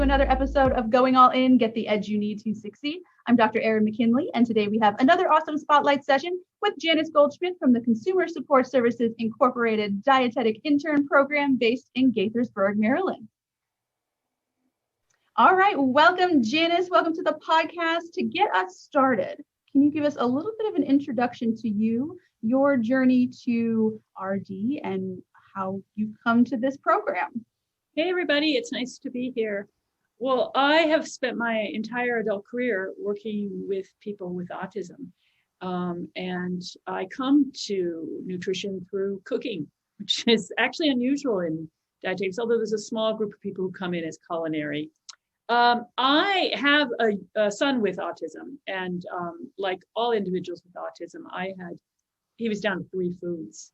to another episode of Going All In, Get the Edge You Need to Succeed. I'm Dr. Erin McKinley, and today we have another awesome spotlight session with Janice Goldschmidt from the Consumer Support Services Incorporated Dietetic Intern Program based in Gaithersburg, Maryland. All right, welcome, Janice. Welcome to the podcast. To get us started, can you give us a little bit of an introduction to you, your journey to RD, and how you've come to this program? Hey, everybody. It's nice to be here. Well, I have spent my entire adult career working with people with autism. And I come to nutrition through cooking, which is actually unusual in dietetics, although there's a small group of people who come in as culinary. I have a son with autism, and like all individuals with autism, he was down to 3 foods.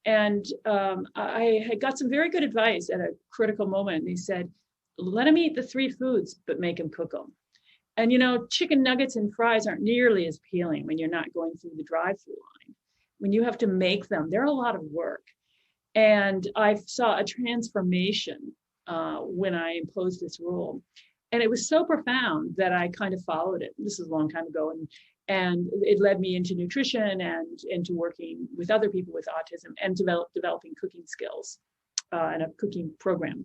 And I had got some very good advice at a critical moment. They said, let him eat the 3 foods, but make him cook them. And, you know, chicken nuggets and fries aren't nearly as appealing when you're not going through the drive-through line. When you have to make them, they're a lot of work. And I saw a transformation when I imposed this rule. And it was so profound that I kind of followed it. This is a long time ago. And it led me into nutrition and into working with other people with autism and developing cooking skills and a cooking program.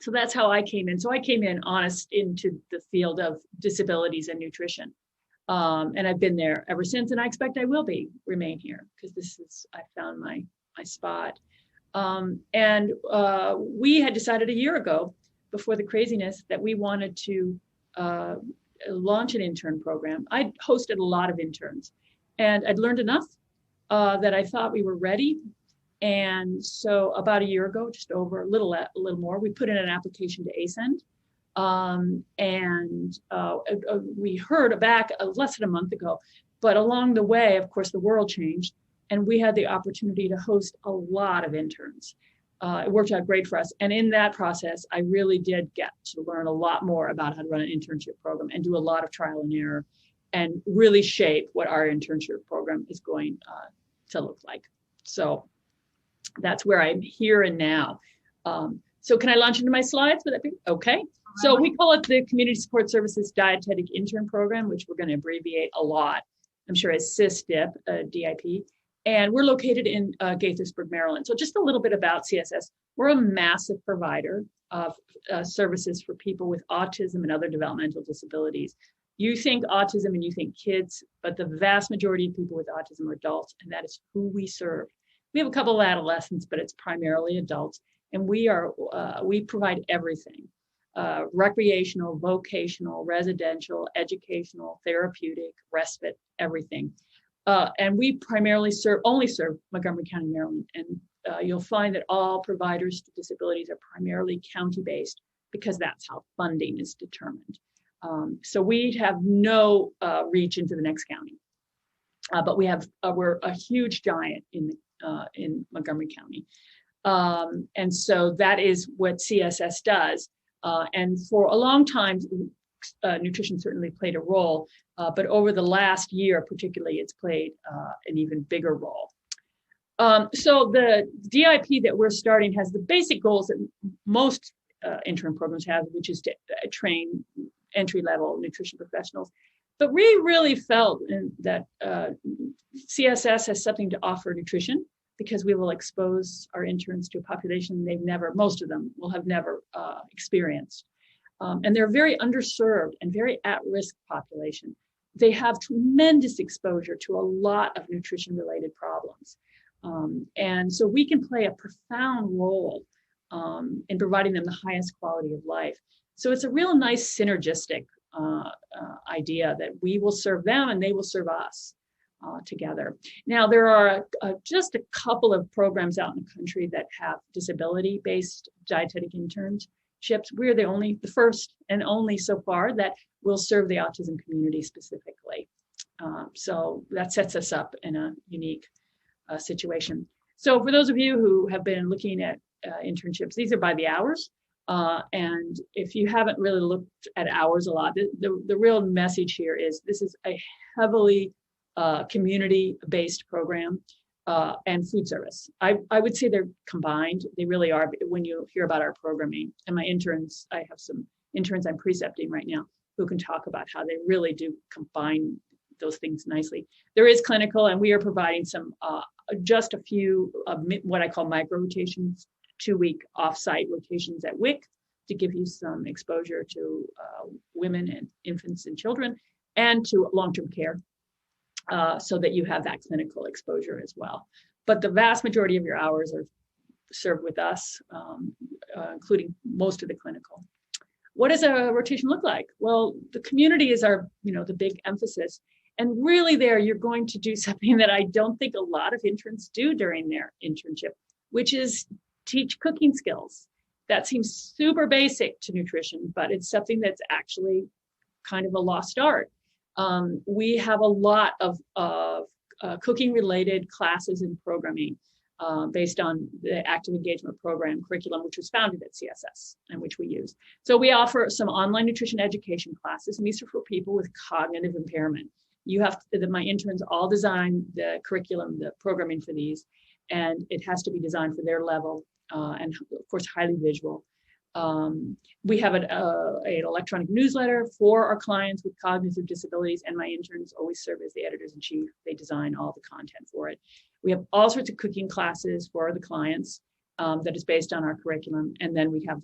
So that's how I came in. So I came in honest into the field of disabilities and nutrition. And I've been there ever since, and I expect I will remain here because I found my spot. And we had decided a year ago, before the craziness, that we wanted to launch an intern program. I'd hosted a lot of interns, and I'd learned enough that I thought we were ready. And so about a year ago, just over a little more, we put in an application to ASCEND. We heard back less than a month ago, but along the way, of course, the world changed, and we had the opportunity to host a lot of interns. It worked out great for us. And in that process, I really did get to learn a lot more about how to run an internship program and do a lot of trial and error and really shape what our internship program is going to look like. So that's where I'm here and now. So can I launch into my slides? Would that be okay? So we call it the Community Support Services Dietetic Intern Program, which we're going to abbreviate a lot, I'm sure, as CSDIP, DIP. And we're located in Gaithersburg, Maryland. So just a little bit about CSS. We're a massive provider of services for people with autism and other developmental disabilities. You think autism and you think kids, but the vast majority of people with autism are adults, and that is who we serve. We have a couple of adolescents, but it's primarily adults. And we provide everything, recreational, vocational, residential, educational, therapeutic, respite, everything. And we primarily only serve Montgomery County, Maryland. And you'll find that all providers to disabilities are primarily county-based because that's how funding is determined. So we have no reach into the next county. But we're a huge giant in Montgomery County. And so that is what CSS does. And for a long time, nutrition certainly played a role. But over the last year, particularly, it's played an even bigger role. So the DIP that we're starting has the basic goals that most intern programs have, which is to train entry-level nutrition professionals. But we really felt that CSS has something to offer nutrition because we will expose our interns to a population most of them will have never experienced. And they're very underserved and very at-risk population. They have tremendous exposure to a lot of nutrition-related problems. And so we can play a profound role in providing them the highest quality of life. So it's a real nice synergistic idea that we will serve them and they will serve us together. Now, there are just a couple of programs out in the country that have disability-based dietetic internships. We're the first and only so far that will serve the autism community specifically. So that sets us up in a unique situation. So for those of you who have been looking at internships, these are by the hours. And if you haven't really looked at hours a lot, the real message here is this is a heavily community-based program and food service. I would say they're combined. They really are when you hear about our programming. And my interns, I have some interns I'm precepting right now who can talk about how they really do combine those things nicely. There is clinical, and we are providing some, just a few what I call micro rotations, 2-week offsite rotations at WIC to give you some exposure to women and infants and children, and to long-term care, so that you have that clinical exposure as well. But the vast majority of your hours are served with us, including most of the clinical. What does a rotation look like? Well, the community is our, the big emphasis. And really there, you're going to do something that I don't think a lot of interns do during their internship, which is teach cooking skills. That seems super basic to nutrition, but it's something that's actually kind of a lost art. We have a lot of cooking related classes and programming based on the active engagement program curriculum, which was founded at CSS and which we use. So we offer some online nutrition education classes, and these are for people with cognitive impairment. My interns all design the curriculum, the programming for these, and it has to be designed for their level, and of course, highly visual. We have an electronic newsletter for our clients with cognitive disabilities, and my interns always serve as the editors-in-chief. They design all the content for it. We have all sorts of cooking classes for the clients that is based on our curriculum, and then we have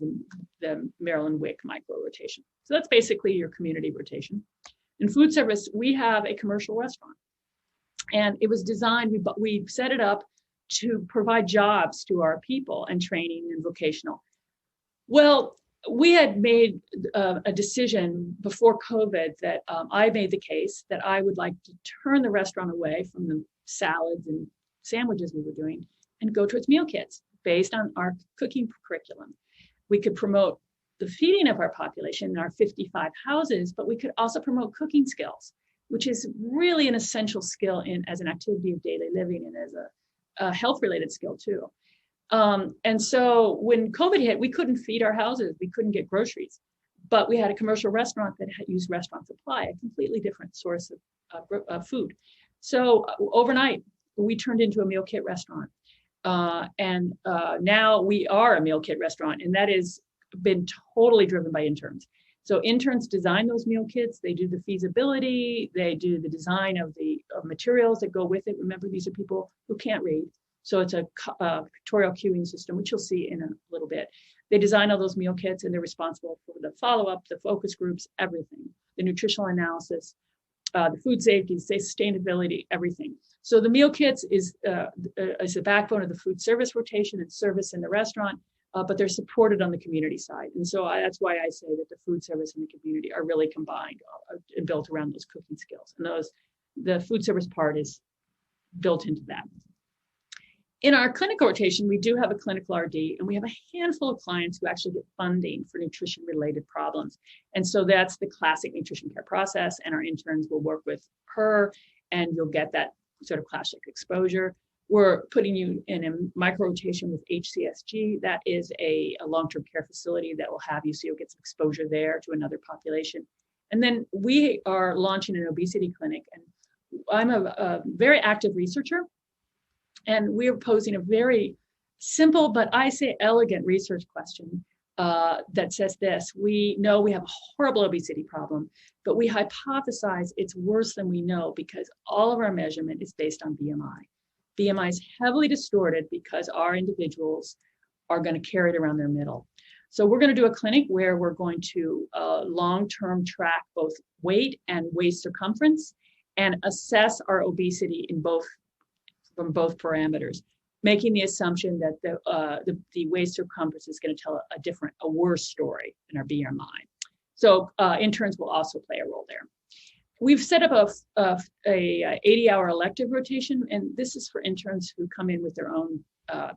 the Maryland WIC micro rotation. So that's basically your community rotation. In food service, we have a commercial restaurant, and it was designed, we set it up to provide jobs to our people and training and vocational. Well, we had made a decision before COVID that I made the case that I would like to turn the restaurant away from the salads and sandwiches we were doing and go towards meal kits based on our cooking curriculum. We could promote the feeding of our population in our 55 houses, but we could also promote cooking skills, which is really an essential skill as an activity of daily living and as a health-related skill too. And so when COVID hit, we couldn't feed our houses, we couldn't get groceries, but we had a commercial restaurant that had used restaurant supply, a completely different source of food. So overnight, we turned into a meal kit restaurant. And now we are a meal kit restaurant, and that has been totally driven by interns. So interns design those meal kits, they do the feasibility, they do the design of the materials that go with it. Remember, these are people who can't read. So it's a pictorial cueing system, which you'll see in a little bit. They design all those meal kits, and they're responsible for the follow-up, the focus groups, everything, the nutritional analysis, the food safety, sustainability, everything. So the meal kits is the backbone of the food service rotation and service in the restaurant, but they're supported on the community side. And so that's why I say that the food service and the community are really combined and built around those cooking skills. And the food service part is built into that. In our clinical rotation, we do have a clinical RD, and we have a handful of clients who actually get funding for nutrition-related problems. And so that's the classic nutrition care process, and our interns will work with her, and you'll get that sort of classic exposure. We're putting you in a micro rotation with HCSG. That is a long-term care facility that will have you, so you'll get some exposure there to another population. And then we are launching an obesity clinic, and I'm a very active researcher. And we're posing a very simple, but I say elegant research question that says this: we know we have a horrible obesity problem, but we hypothesize it's worse than we know because all of our measurement is based on BMI. BMI is heavily distorted because our individuals are going to carry it around their middle. So we're going to do a clinic where we're going to long-term track both weight and waist circumference and assess our obesity from both parameters, making the assumption that the waist circumference is going to tell a worse story than our BMI. So interns will also play a role there. We've set up a 80-hour elective rotation, and this is for interns who come in with their own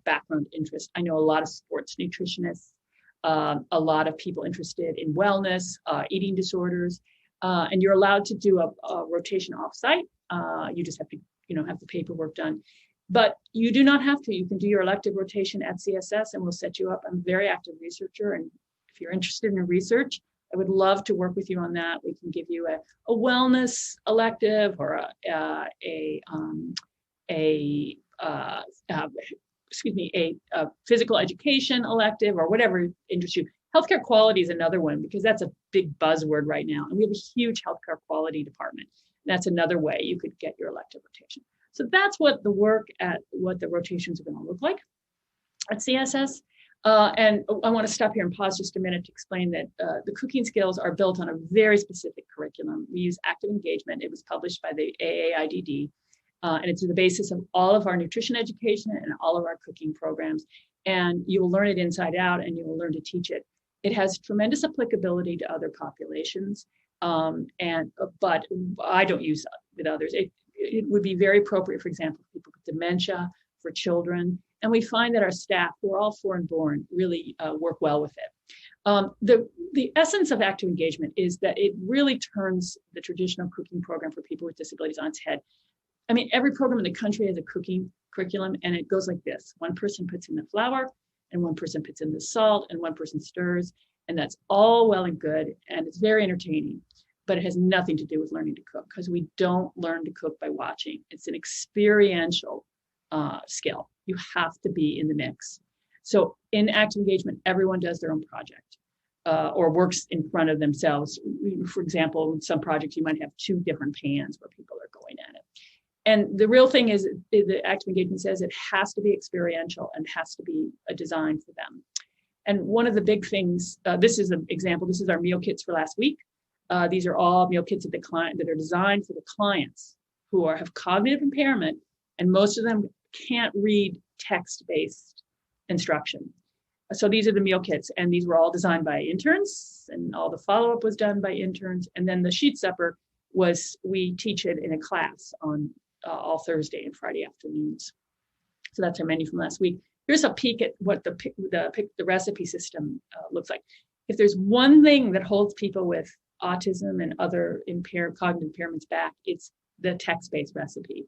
background interest. I know a lot of sports nutritionists, a lot of people interested in wellness, eating disorders, and you're allowed to do a rotation offsite. You just have to have the paperwork done. But you do not have to. You can do your elective rotation at CSS, and we'll set you up. I'm a very active researcher, and if you're interested in research, I would love to work with you on that. We can give you a wellness elective or a physical education elective or whatever interests you. Healthcare quality is another one because that's a big buzzword right now. And we have a huge healthcare quality department. That's another way you could get your elective rotation. So that's what the rotations are going to look like at CSS. And I want to stop here and pause just a minute to explain that the cooking skills are built on a very specific curriculum. We use active engagement. It was published by the AAIDD. And it's the basis of all of our nutrition education and all of our cooking programs. And you will learn it inside out and you will learn to teach it. It has tremendous applicability to other populations. But I don't use it with others. It would be very appropriate, for example, for people with dementia, for children. And we find that our staff, who are all foreign born, really work well with it. The essence of active engagement is that it really turns the traditional cooking program for people with disabilities on its head. I mean, every program in the country has a cooking curriculum, and it goes like this. One person puts in the flour, and one person puts in the salt, and one person stirs, and that's all well and good, and it's very entertaining, but it has nothing to do with learning to cook, because we don't learn to cook by watching. It's an experiential skill. You have to be in the mix. So in active engagement, everyone does their own project or works in front of themselves. For example, in some projects, you might have 2 different pans where people are going at it. And the real thing is the active engagement says it has to be experiential and has to be a design for them. And one of the big things, this is an example, this is our meal kits for last week. These are all meal kits of the client that are designed for the clients who have cognitive impairment, and most of them can't read text-based instruction. So these are the meal kits, and these were all designed by interns, and all the follow-up was done by interns. And then the sheet supper we teach it in a class on all Thursday and Friday afternoons. So that's our menu from last week. Here's a peek at what the recipe system looks like. If there's one thing that holds people with autism and other cognitive impairments back, it's the text-based recipe.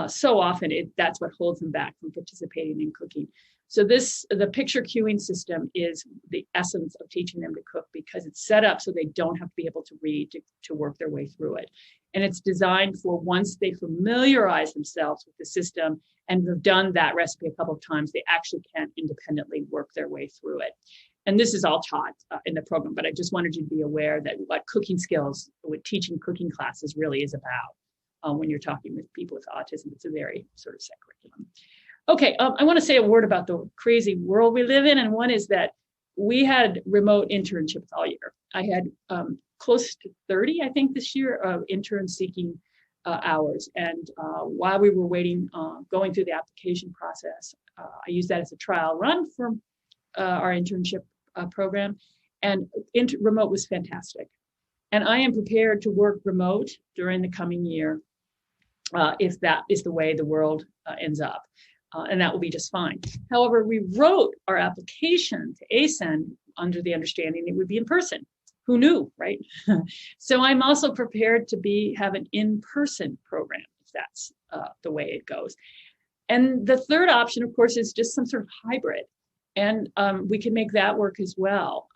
So often that's what holds them back from participating in cooking. So the picture queuing system is the essence of teaching them to cook, because it's set up so they don't have to be able to read to work their way through it. And it's designed for once they familiarize themselves with the system and have done that recipe a couple of times, they actually can independently work their way through it. And this is all taught in the program, but I just wanted you to be aware that what cooking skills, what teaching cooking classes really is about. When you're talking with people with autism, it's a very sort of set curriculum. Okay, I want to say a word about the crazy world we live in, and one is that we had remote internships all year. I had close to 30, I think, this year of interns seeking hours, and while we were waiting, going through the application process, I used that as a trial run for our internship program, and remote was fantastic. And I am prepared to work remote during the coming year if that is the way the world ends up. And that will be just fine. However, we wrote our application to ASEN under the understanding it would be in person. Who knew, right? So I'm also prepared to have an in-person program if that's the way it goes. And the third option, of course, is just some sort of hybrid. And we can make that work as well.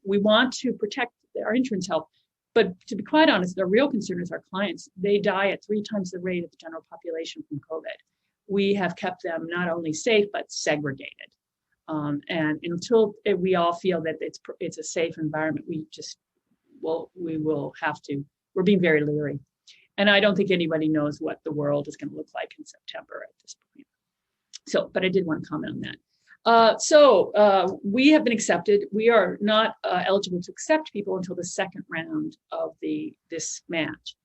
We want to protect our interns' health. But to be quite honest, the real concern is our clients. They die at 3 times the rate of the general population from COVID. We have kept them not only safe, but segregated. And until we all feel that it's a safe environment, we will have to, we're being very leery. And I don't think anybody knows what the world is going to look like in September at this point. So, but I did want to comment on that. We have been accepted. We are not eligible to accept people until the second round of this match.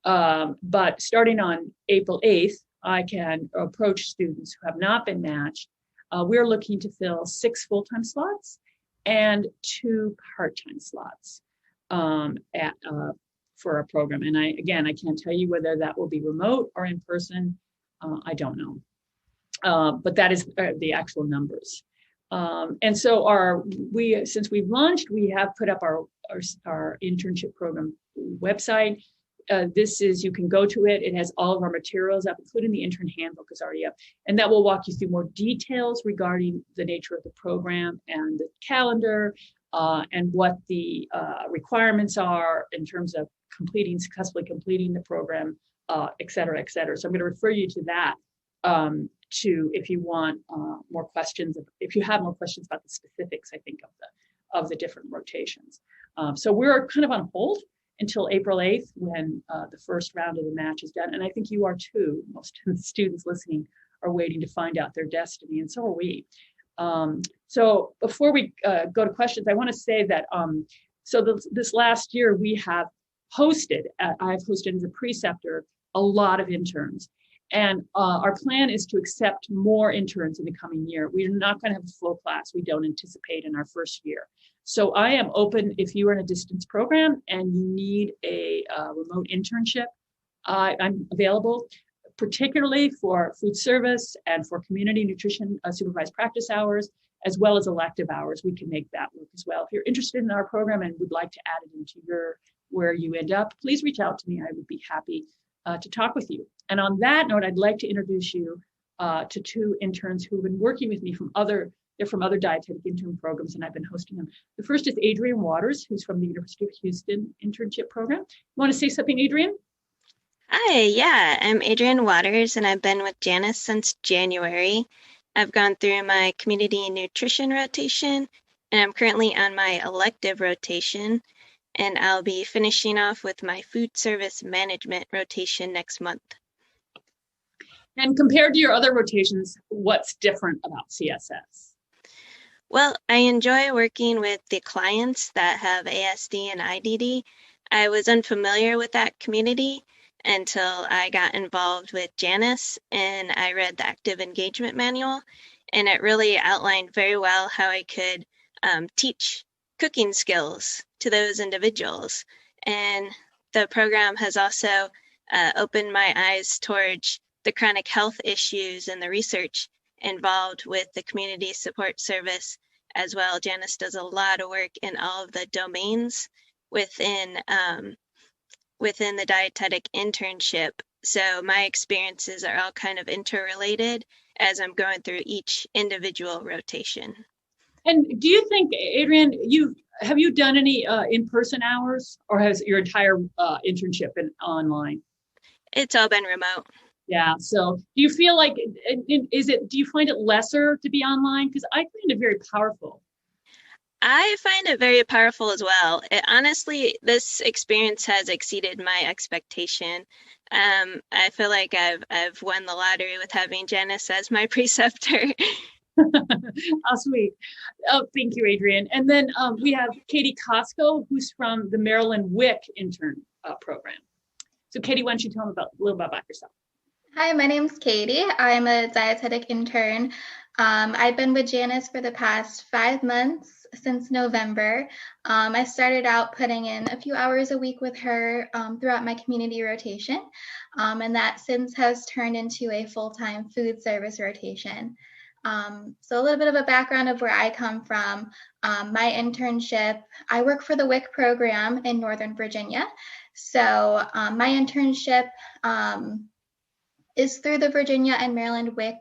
But starting on April 8th, I can approach students who have not been matched. We're looking to fill 6 full-time slots and 2 part-time slots for our program. And I can't tell you whether that will be remote or in person. I don't know. But that is the actual numbers. And so since we've launched, we have put up our internship program website. You can go to it. It has all of our materials up, including the intern handbook is already up. And that will walk you through more details regarding the nature of the program and the calendar and what the requirements are in terms of successfully completing the program, et cetera, et cetera. So I'm going to refer you to that if you want more questions, if you have more questions about the specifics, I think, of the different rotations. So we're kind of on hold until April 8th when the first round of the match is done. And I think you are too. Most of the students listening are waiting to find out their destiny, and so are we. So before we go to questions, I want to say that this last year we have hosted, I've hosted as a preceptor, a lot of interns. And our plan is to accept more interns in the coming year. We're not going to have a full class. We don't anticipate in our first year. So I am open if you are in a distance program and you need a remote internship. I'm available, particularly for food service and for community nutrition supervised practice hours, as well as elective hours. We can make that work as well. If you're interested in our program and would like to add it into where you end up, please reach out to me. I would be happy to talk with you. And on that note, I'd like to introduce you to two interns who have been working with me from other dietetic intern programs, and I've been hosting them. The first is Adrienne Waters, who's from the University of Houston internship program. You want to say something, Adrienne? Hi, yeah, I'm Adrienne Waters, and I've been with Janice since January. I've gone through my community nutrition rotation, and I'm currently on my elective rotation, and I'll be finishing off with my food service management rotation next month. And compared to your other rotations, what's different about CSS? Well, I enjoy working with the clients that have ASD and IDD. I was unfamiliar with that community until I got involved with Janice and I read the active engagement manual, and it really outlined very well how I could teach cooking skills to those individuals. And the program has also opened my eyes towards the chronic health issues and the research involved with the community support service as well. Janice does a lot of work in all of the domains within the dietetic internship. So my experiences are all kind of interrelated as I'm going through each individual rotation. And do you think, Adrienne, have you done any in-person hours, or has your entire internship been online? It's all been remote. Yeah. So do you feel like, do you find it lesser to be online? Because I find it very powerful. I find it very powerful as well. Honestly, this experience has exceeded my expectation. I feel like I've won the lottery with having Janice as my preceptor. How sweet. Oh, thank you, Adrienne. And then we have Katie Costco, who's from the Maryland WIC intern program. So Katie, why don't you tell them a little bit about yourself? Hi, my name's Katie. I'm a dietetic intern. I've been with Janice for the past 5 months, since November. I started out putting in a few hours a week with her throughout my community rotation, and that since has turned into a full-time food service rotation. So a little bit of a background of where I come from. My internship, I work for the WIC program in Northern Virginia. So my internship is through the Virginia and Maryland WIC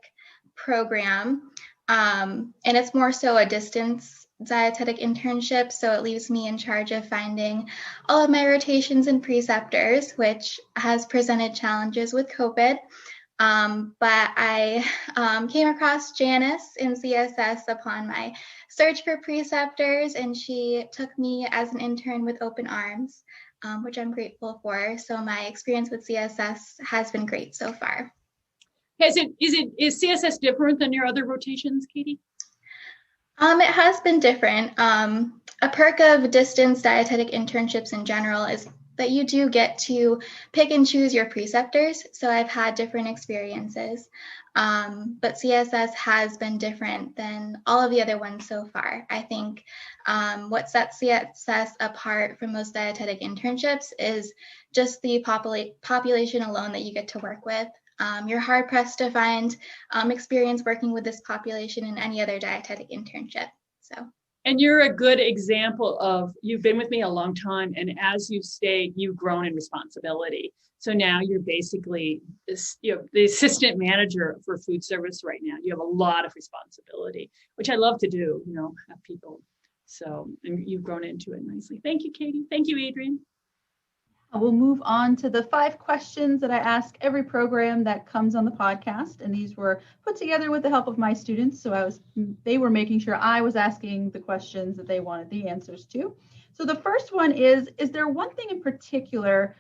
program, and it's more so a distance dietetic internship, so it leaves me in charge of finding all of my rotations and preceptors, which has presented challenges with COVID. But I came across Janice in CSS upon my search for preceptors, and she took me as an intern with open arms, which I'm grateful for. So my experience with CSS has been great so far. Is CSS different than your other rotations, Katie? It has been different. A perk of distance dietetic internships in general is that you do get to pick and choose your preceptors. So I've had different experiences, but CSS has been different than all of the other ones so far. I think what sets CSS apart from most dietetic internships is just the population alone that you get to work with. You're hard pressed to find experience working with this population in any other dietetic internship. And you're a good example of, you've been with me a long time, and as you've stayed, you've grown in responsibility. So now you're basically the assistant manager for food service right now. You have a lot of responsibility, which I love to do, have people. So, and you've grown into it nicely. Thank you, Katie. Thank you, Adrienne. We'll move on to the 5 questions that I ask every program that comes on the podcast. And these were put together with the help of my students. So they were making sure I was asking the questions that they wanted the answers to. So the first one is there one thing in particular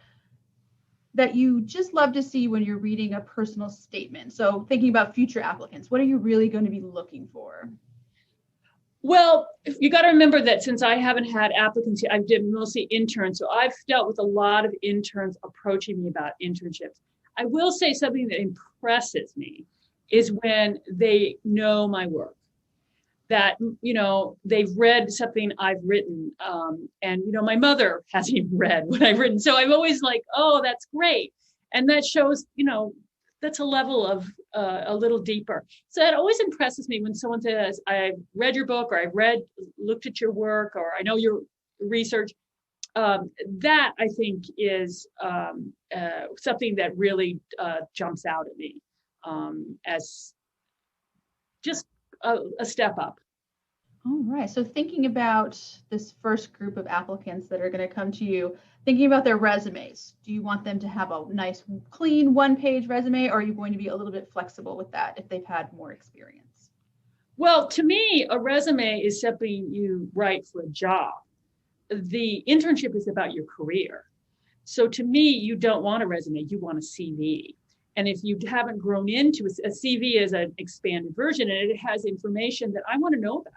that you just love to see when you're reading a personal statement? So thinking about future applicants, what are you really going to be looking for? Well, you got to remember that since I haven't had applicants, I've done mostly interns. So I've dealt with a lot of interns approaching me about internships. I will say something that impresses me is when they know my work, that, they've read something I've written. And, my mother hasn't even read what I've written. So I'm always like, oh, that's great. And that shows, that's a level of a little deeper. So it always impresses me when someone says, I read your book, or I looked at your work, or I know your research. That I think is something that really jumps out at me as just a step up. All right. So thinking about this first group of applicants that are going to come to you, thinking about their resumes, do you want them to have a nice, clean one-page resume, or are you going to be a little bit flexible with that if they've had more experience? Well, to me, a resume is something you write for a job. The internship is about your career. So to me, you don't want a resume, you want a CV. And if you haven't grown into a CV is an expanded version, and it has information that I want to know about.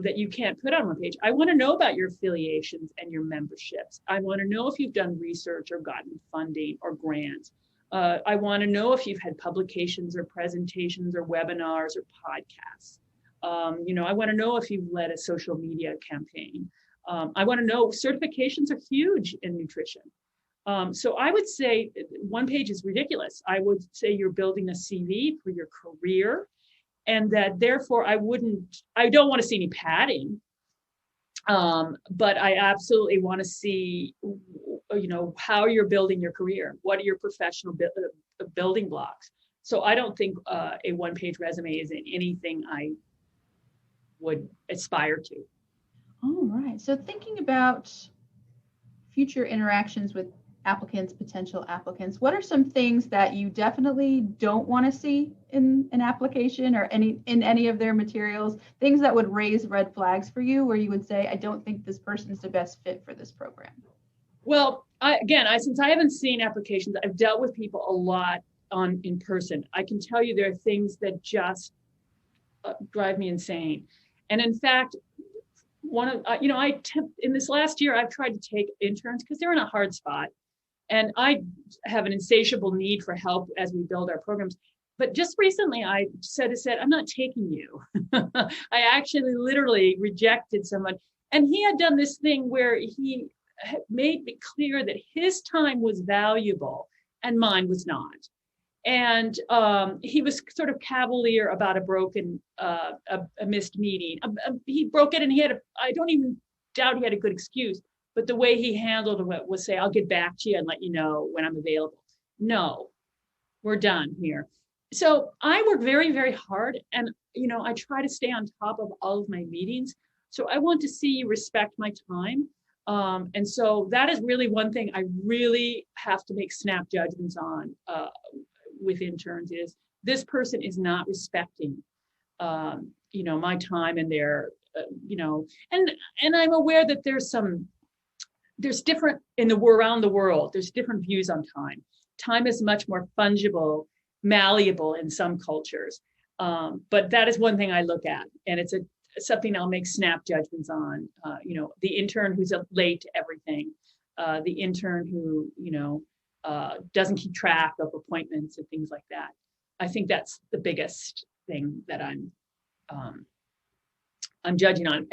That you can't put on one page. I want to know about your affiliations and your memberships. I want to know if you've done research or gotten funding or grants. I want to know if you've had publications or presentations or webinars or podcasts. I want to know if you've led a social media campaign. I want to know certifications are huge in nutrition. So I would say one page is ridiculous. I would say you're building a CV for your career. And that therefore I don't want to see any padding, but I absolutely want to see, how you're building your career. What are your professional building blocks? So I don't think a one-page resume is anything I would aspire to. All right. So thinking about future interactions with applicants, potential applicants, what are some things that you definitely don't want to see in an application or in any of their materials, things that would raise red flags for you, where you would say, I don't think this person's the best fit for this program? Well, since I haven't seen applications, I've dealt with people a lot in person. I can tell you there are things that just drive me insane. And in fact, in this last year, I've tried to take interns because they're in a hard spot. And I have an insatiable need for help as we build our programs. But just recently I said, I'm not taking you. I actually literally rejected someone. And he had done this thing where he had made it clear that his time was valuable and mine was not. And he was sort of cavalier about a missed meeting. He broke it, and I don't even doubt he had a good excuse. But the way he handled it was say, I'll get back to you and let you know when I'm available. No, we're done here. So I work very, very hard. And, I try to stay on top of all of my meetings. So I want to see you respect my time. And so that is really one thing I really have to make snap judgments on with interns is this person is not respecting, my time and their, and I'm aware that there's different around the world, there's different views on time. Time is much more fungible, malleable in some cultures. But that is one thing I look at, and it's something I'll make snap judgments on. The intern who's late to everything, the intern who, doesn't keep track of appointments and things like that. I think that's the biggest thing that I'm judging on.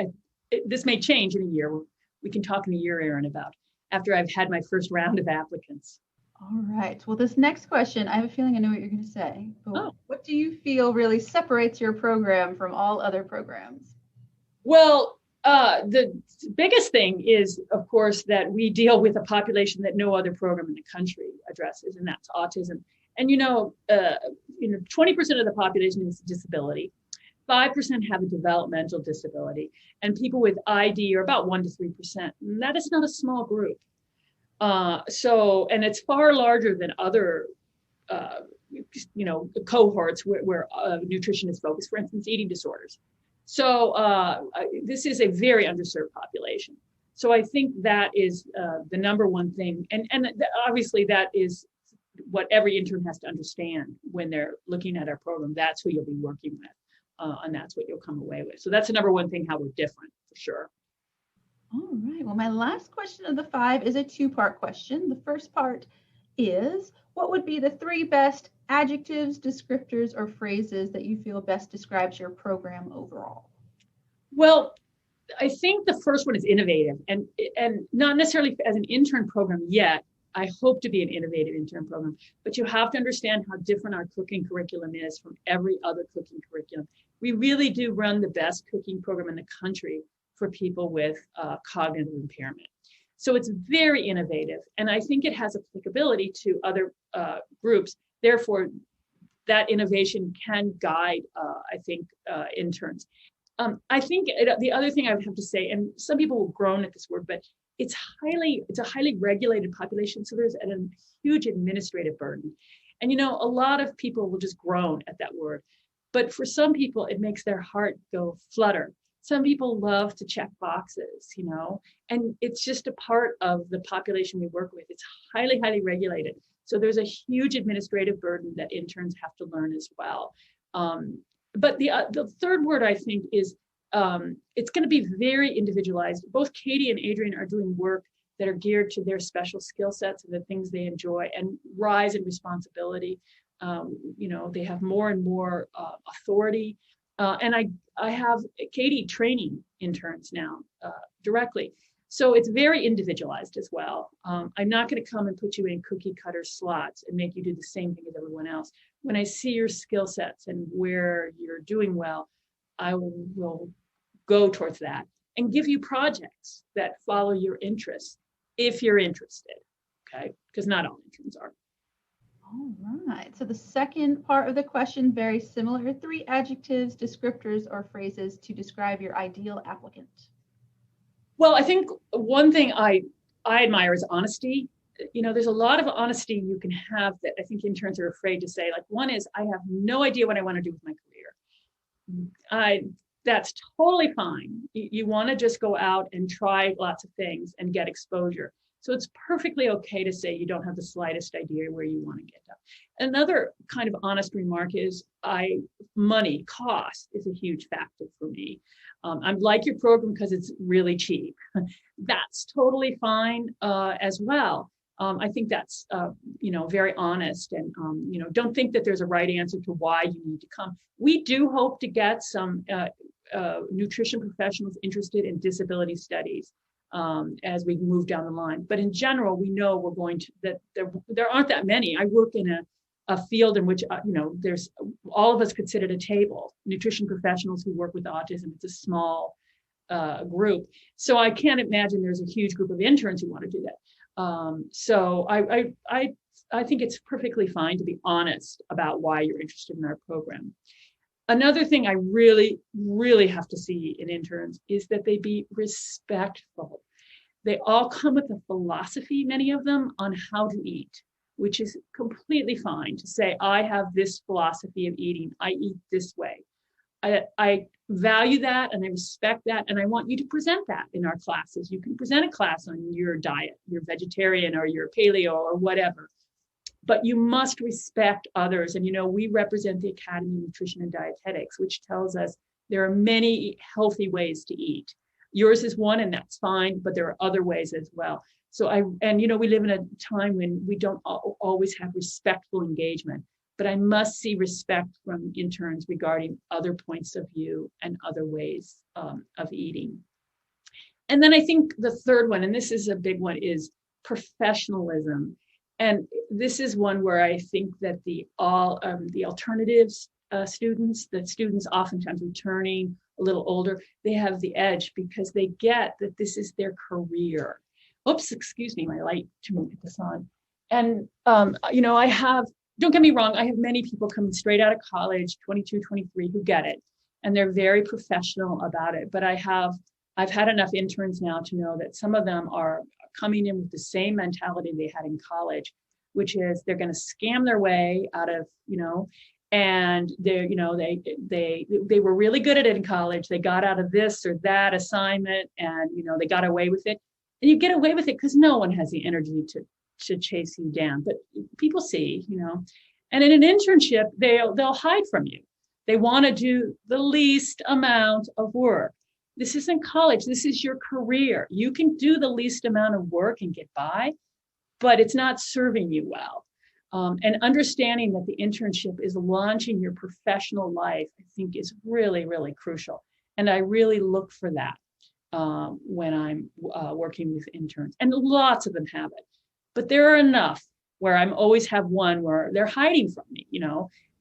This may change in a year. We can talk in a year, Erin, about after I've had my first round of applicants. All right. Well, this next question, I have a feeling I know what you're going to say. But What do you feel really separates your program from all other programs? Well, the biggest thing is, of course, that we deal with a population that no other program in the country addresses, and that's autism. And 20% of the population has a disability. 5% have a developmental disability, and people with ID are about 1 to 3%. And that is not a small group. And it's far larger than other, cohorts where nutrition is focused, for instance, eating disorders. So this is a very underserved population. So I think that is the number one thing. And obviously that is what every intern has to understand when they're looking at our program. That's who you'll be working with, and that's what you'll come away with. So that's the number one thing, how we're different, for sure. All right. Well, my last question of the 5 is a 2-part question. The first part is, what would be the 3 best adjectives, descriptors, or phrases that you feel best describes your program overall? Well, I think the first one is innovative, and not necessarily as an intern program yet. I hope to be an innovative intern program, but you have to understand how different our cooking curriculum is from every other cooking curriculum. We really do run the best cooking program in the country for people with cognitive impairment. So it's very innovative, and I think it has applicability to other groups. Therefore, that innovation can guide, interns. I think the other thing I would have to say, and some people will groan at this word, but it's a highly regulated population, so there's a huge administrative burden. And a lot of people will just groan at that word, but for some people it makes their heart go flutter. Some people love to check boxes, and it's just a part of the population we work with. It's highly, highly regulated. So there's a huge administrative burden that interns have to learn as well. But the third word, I think, is it's going to be very individualized. Both Katie and Adrian are doing work that are geared to their special skill sets and the things they enjoy, and rise in responsibility. They have more and more authority. And I have Katie training interns now directly. So it's very individualized as well. I'm not going to come and put you in cookie cutter slots and make you do the same thing as everyone else. When I see your skill sets and where you're doing well, I will go towards that and give you projects that follow your interests if you're interested, okay? Because not all interns are. All right. So the second part of the question, very similar. 3 adjectives, descriptors, or phrases to describe your ideal applicant. Well, I think one thing I admire is honesty. There's a lot of honesty you can have that I think interns are afraid to say. Like, one is, I have no idea what I want to do with my career. That's totally fine. You want to just go out and try lots of things and get exposure. So it's perfectly okay to say you don't have the slightest idea where you want to get to. Another kind of honest remark is money, cost is a huge factor for me. I like your program because it's really cheap. That's totally fine as well. I think that's, very honest, and, don't think that there's a right answer to why you need to come. We do hope to get some nutrition professionals interested in disability studies as we move down the line. But in general, we know we're going to, that there aren't that many. I work in a field in which, there's all of us could sit at a table, nutrition professionals who work with autism. It's a small group. So I can't imagine there's a huge group of interns who want to do that. So I think it's perfectly fine to be honest about why you're interested in our program. Another thing I really, really have to see in interns is that they be respectful. They all come with a philosophy, many of them, on how to eat, which is completely fine to say, I have this philosophy of eating. I eat this way. I value that and I respect that. And I want you to present that in our classes. You can present a class on your diet, you're vegetarian or you're paleo or whatever. But you must respect others. And, we represent the Academy of Nutrition and Dietetics, which tells us there are many healthy ways to eat. Yours is one, and that's fine, but there are other ways as well. So we live in a time when we don't always have respectful engagement, but I must see respect from interns regarding other points of view and other ways of eating. And then I think the third one, and this is a big one, is professionalism. And this is one where I think that the alternatives students, the students oftentimes returning a little older, they have the edge because they get that this is their career. Oops, excuse me, my light to get this on. And, don't get me wrong, I have many people coming straight out of college, 22, 23, who get it. And they're very professional about it. But I've had enough interns now to know that some of them are coming in with the same mentality they had in college, which is they're going to scam their way out of, and they were really good at it in college. They got out of this or that assignment, and they got away with it. And you get away with it because no one has the energy to chase you down. But people see, and in an internship, they'll hide from you. They want to do the least amount of work. This isn't college. This is your career. You can do the least amount of work and get by, but it's not serving you well. And understanding that the internship is launching your professional life, I think is really, really crucial. And I really look for that when I'm working with interns. And lots of them have it. But there are enough where I'm always have one where they're hiding from me,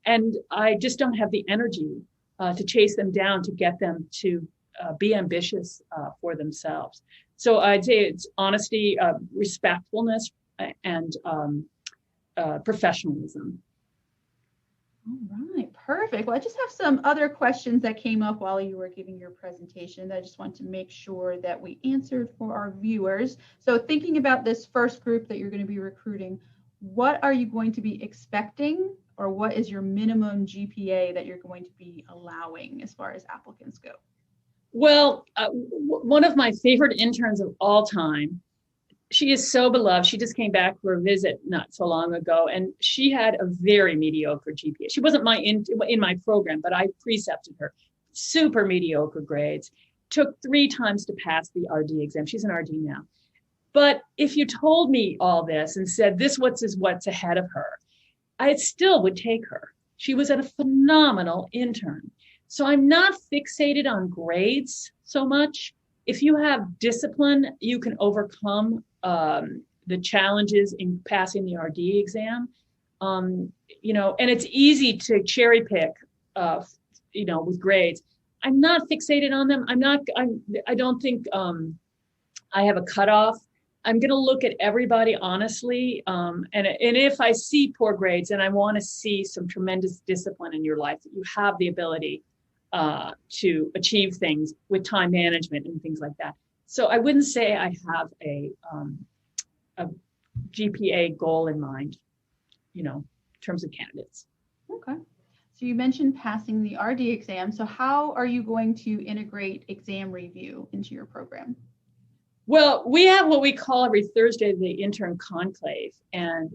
and I just don't have the energy to chase them down, to get them to be ambitious for themselves. So I'd say it's honesty, respectfulness, and professionalism. All right, perfect. Well, I just have some other questions that came up while you were giving your presentation that I just want to make sure that we answered for our viewers. So thinking about this first group that you're going to be recruiting, what are you going to be expecting, or what is your minimum GPA that you're going to be allowing as far as applicants go? Well, one of my favorite interns of all time, she is so beloved. She just came back for a visit not so long ago, and she had a very mediocre GPA. She wasn't in my program, but I precepted her. Super mediocre grades. Took 3 times to pass the RD exam. She's an RD now. But if you told me all this and said this is what's ahead of her, I still would take her. She was a phenomenal intern. So I'm not fixated on grades so much. If you have discipline, you can overcome the challenges in passing the RD exam. And it's easy to cherry pick, with grades. I'm not fixated on them. I don't think I have a cutoff. I'm going to look at everybody honestly. And if I see poor grades, and I want to see some tremendous discipline in your life, that you have the ability to achieve things with time management and things like that. So I wouldn't say I have a GPA goal in mind, in terms of candidates. Okay. So you mentioned passing the RD exam. So how are you going to integrate exam review into your program? Well, we have what we call every Thursday the intern conclave, and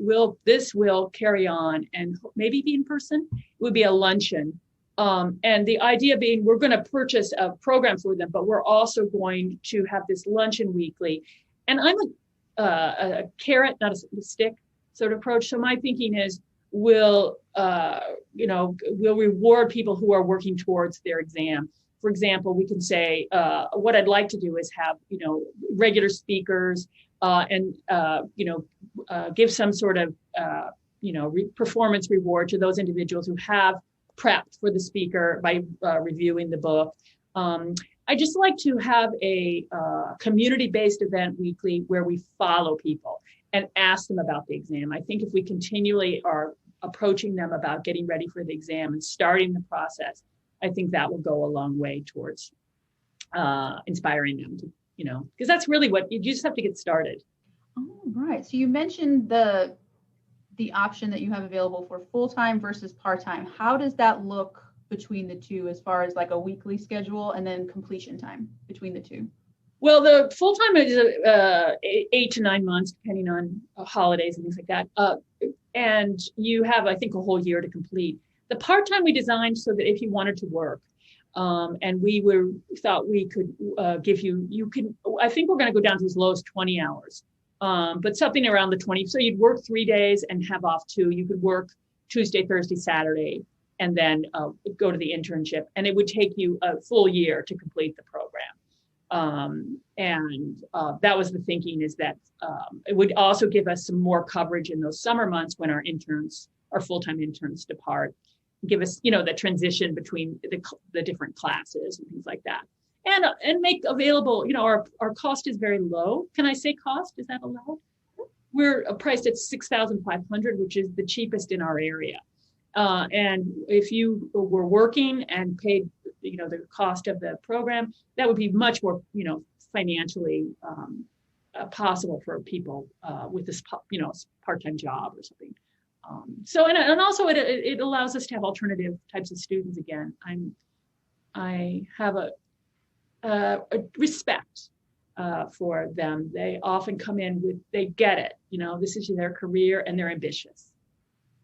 this will carry on and maybe be in person. It would be a luncheon. And the idea being we're going to purchase a program for them, but we're also going to have this luncheon weekly. And I'm a carrot, not a stick sort of approach. So my thinking is we'll reward people who are working towards their exam. For example, we can say, what I'd like to do is have, regular speakers and give some sort of, performance reward to those individuals who have prepped for the speaker by reviewing the book. I just like to have a community-based event weekly where we follow people and ask them about the exam. I think if we continually are approaching them about getting ready for the exam and starting the process, I think that will go a long way towards inspiring them to, because that's really what you just have to get started. Oh, right. So you mentioned the option that you have available for full-time versus part-time. How does that look between the two as far as like a weekly schedule and then completion time between the two? Well, the full-time is 8 to 9 months, depending on holidays and things like that. And you have, I think, a whole year to complete. The part-time we designed so that if you wanted to work, and we thought we could give you could, I think we're going to go down to as low as 20 hours, but something around the 20. So you'd work 3 days and have off 2. You could work Tuesday, Thursday, Saturday, and then go to the internship. And it would take you a full year to complete the program. And that was the thinking, is that it would also give us some more coverage in those summer months when our full-time interns depart. Give us, the transition between the different classes and things like that, and make available. Our cost is very low. Can I say cost? Is that allowed? We're priced at $6,500, which is the cheapest in our area. And if you were working and paid, the cost of the program, that would be much more, financially possible for people with this, part-time job or something. And also it allows us to have alternative types of students again. I have a respect for them. They often come in they get it, this is their career and they're ambitious.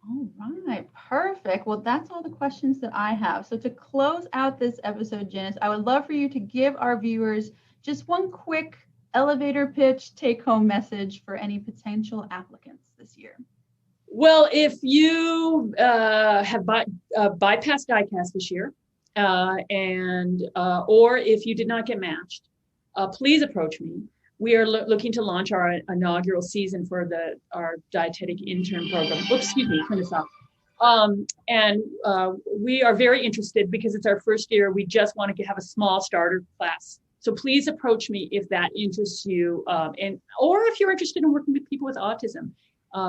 All right, perfect. Well, that's all the questions that I have. So to close out this episode, Janice, I would love for you to give our viewers just one quick elevator pitch take-home message for any potential applicants this year. Well, if you have bypassed DICAS this year, or if you did not get matched, please approach me. We are looking to launch our inaugural season for our Dietetic Intern Program. Oops, excuse me, turn this off. We are very interested because it's our first year. We just want to have a small starter class. So please approach me if that interests you, or if you're interested in working with people with autism.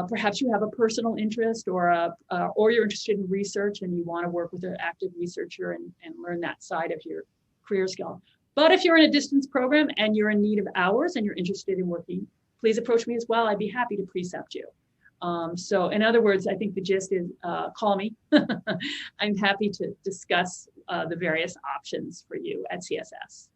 Perhaps you have a personal interest or you're interested in research and you want to work with an active researcher and learn that side of your career skill. But if you're in a distance program and you're in need of hours and you're interested in working, please approach me as well. I'd be happy to precept you. So in other words, I think the gist is call me. I'm happy to discuss the various options for you at CSS.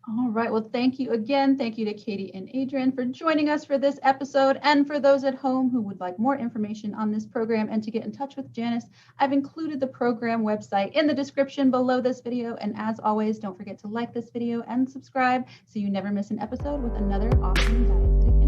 All right. Well, thank you again. Thank you to Katie and Adrian for joining us for this episode. And for those at home who would like more information on this program and to get in touch with Janice, I've included the program website in the description below this video. And as always, don't forget to like this video and subscribe so you never miss an episode with another awesome dietetic